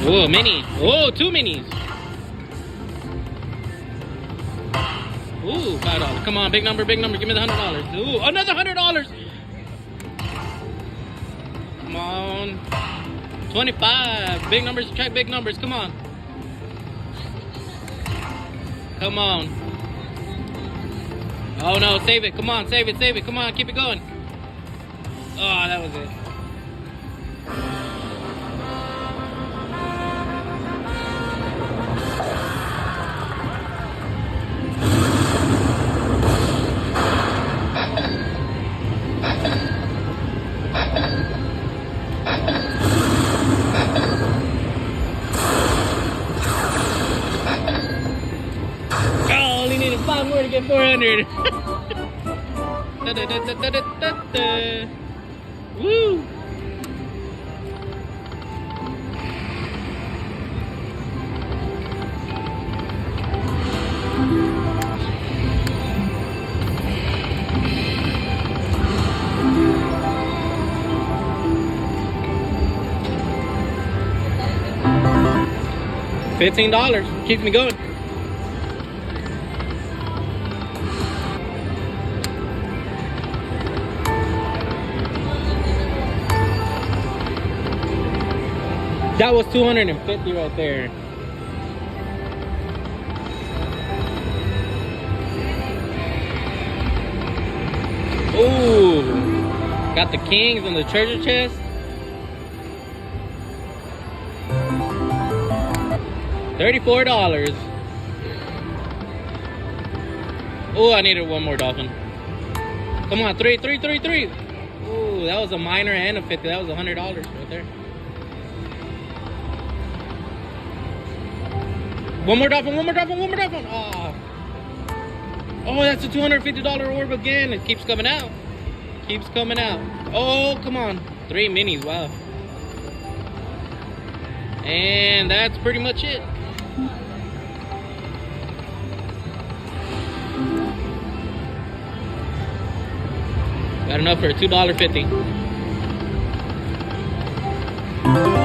Oh, mini. Oh, two minis. Ooh, $5. Come on, big number, big number. Give me the $100. Ooh, another $100. Come on. 25. Big numbers, check big numbers. Come on. Come on. Oh no, save it. Come on, save it, save it. Come on, keep it going. Oh, that was it. Oh, only needed 5 more to get 400. Woo! $15 keeps me going. That was 250 right there. Ooh, got the kings and the treasure chest. $34. Oh, I needed one more dolphin. Come on, three. Ooh, that was a minor and a 50. That was $100 right there. One more dolphin. Oh, that's a $250 orb again. It keeps coming out. Oh, come on. 3 minis, wow. And that's pretty much it. Got enough for a $2.50.